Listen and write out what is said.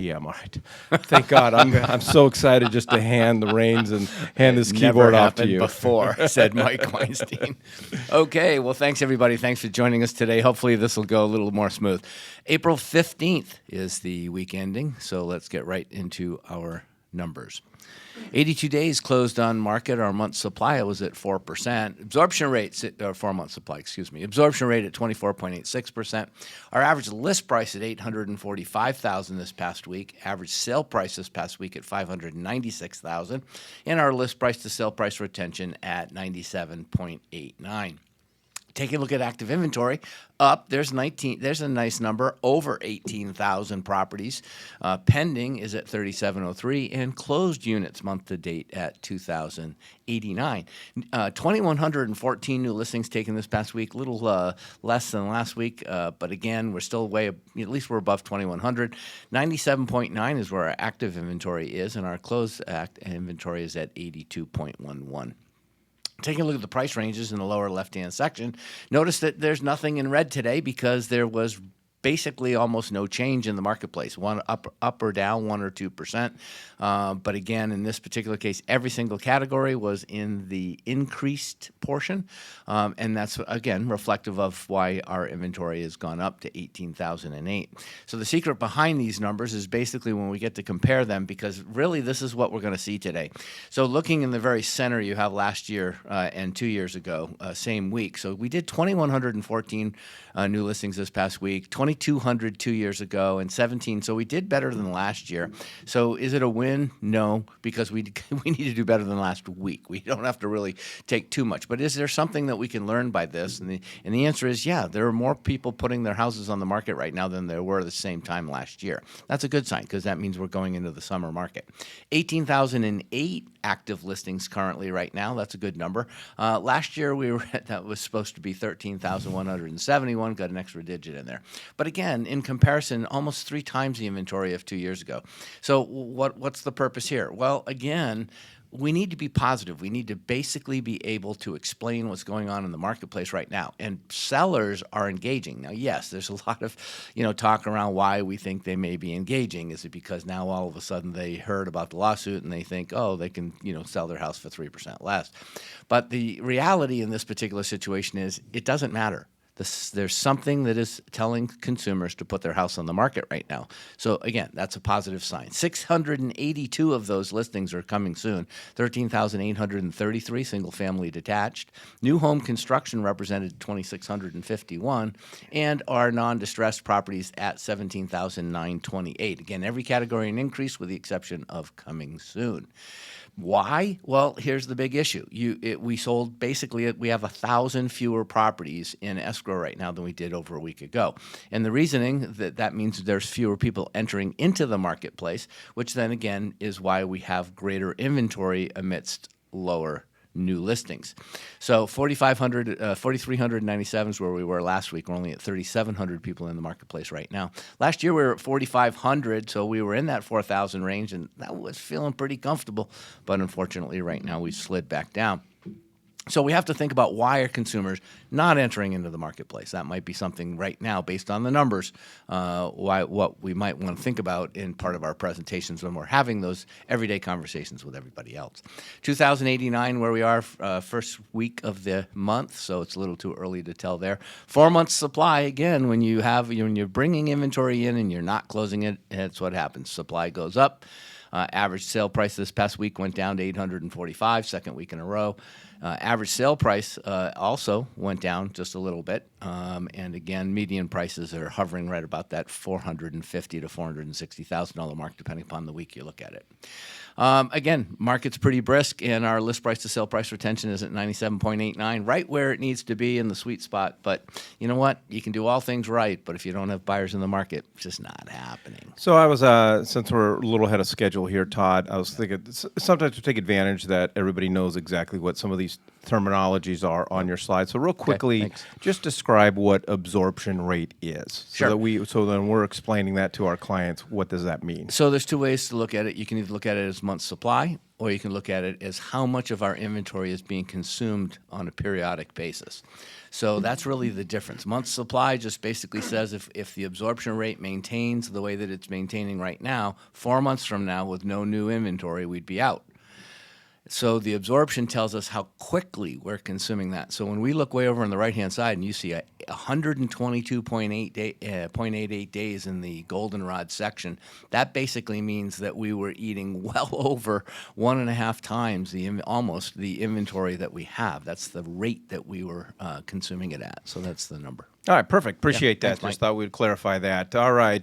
Yeah, I'm all right. Thank God. I'm so excited just to hand the reins and hand this keyboard off to you. Before, said Mike Weinstein. Okay, well, thanks, everybody. Thanks for joining us today. Hopefully this will go a little more smooth. April 15th is the week ending, so let's get right into our numbers. 82 days closed on market. Our month supply was at 4%. Absorption rate, or 4-month supply, excuse me. Absorption rate at 24.86%. Our average list price at $845,000 this past week. Average sale price this past week at $596,000. And our list price to sale price retention at 97.89. Taking a look at active inventory, up there's a nice number, over 18,000 properties. Pending is at 3,703, and closed units month to date at 2,089. 2,114 new listings taken this past week, a little less than last week, but again, we're still at least we're above 2,100. 97.9 is where our active inventory is, and our closed inventory is at 82.11. Taking a look at the price ranges in the lower left-hand section, notice that there's nothing in red today because there was basically almost no change in the marketplace, one up or down 1 or 2%. But again, in this particular case, every single category was in the increased portion, and that's again reflective of why our inventory has gone up to 18,008. So the secret behind these numbers is basically when we get to compare them, because really this is what we're going to see today. So looking in the very center, you have last year and 2 years ago, same week. So we did 2,114 new listings this past week. 2,200 2 years ago, and 17. So we did better than last year. So is it a win? No, because we need to do better than last week. We don't have to really take too much. But is there something that we can learn by this? And the answer is yeah. There are more people putting their houses on the market right now than there were the same time last year. That's a good sign because that means we're going into the summer market. 18,008 active listings currently right now. That's a good number. Last year that was supposed to be 13,171. Got an extra digit in there. But again, in comparison, almost 3 times the inventory of 2 years ago. So what's the purpose here? Well, again, we need to be positive. We need to basically be able to explain what's going on in the marketplace right now. And sellers are engaging. Now, yes, there's a lot of, talk around why we think they may be engaging. Is it because now all of a sudden they heard about the lawsuit and they think, oh, they can, sell their house for 3% less? But the reality in this particular situation is it doesn't matter. There's something that is telling consumers to put their house on the market right now. So again, that's a positive sign. 682 of those listings are coming soon. 13,833 single-family detached. New home construction represented 2,651, and our non-distressed properties at 17,928. Again, every category an increase with the exception of coming soon. Why? Well, here's the big issue. We have 1,000 fewer properties in escrow right now than we did over a week ago. And the reasoning that means there's fewer people entering into the marketplace, which then again is why we have greater inventory amidst lower new listings. So 4,397 is where we were last week. We're only at 3,700 people in the marketplace right now. Last year we were at 4,500, so we were in that 4,000 range, and that was feeling pretty comfortable. But unfortunately, right now we slid back down. So we have to think about why are consumers not entering into the marketplace. That might be something right now based on the numbers, what we might want to think about in part of our presentations when we're having those everyday conversations with everybody else. 2,089 where we are first week of the month, so it's a little too early to tell there. 4 months supply, again, when you're bringing inventory in and you're not closing it, that's what happens. Supply goes up. Average sale price this past week went down to $845, second week in a row. Average sale price also went down just a little bit. And again, median prices are hovering right about that $450,000 to $460,000 mark, depending upon the week you look at it. Again, market's pretty brisk, and our list price to sale price retention is at 97.89, right where it needs to be in the sweet spot. But you know what? You can do all things right, but if you don't have buyers in the market, it's just not happening. So I was, since we're a little ahead of schedule here, Todd, I was thinking sometimes we take advantage that everybody knows exactly what some of these terminologies are on your slide. So real quickly, just describe describe what absorption rate is? Sure. So then we're explaining that to our clients. What does that mean? So there's two ways to look at it. You can either look at it as month supply, or you can look at it as how much of our inventory is being consumed on a periodic basis. So that's really the difference. Month supply just basically says if the absorption rate maintains the way that it's maintaining right now, 4 months from now with no new inventory, we'd be out. So the absorption tells us how quickly we're consuming that. So when we look way over on the right-hand side and you see 122.88 days in the goldenrod section, that basically means that we were eating well over 1.5 times almost the inventory that we have. That's the rate that we were consuming it at. So that's the number. All right, perfect. Appreciate that. thanks, Mike. Just thought we'd clarify that. All right.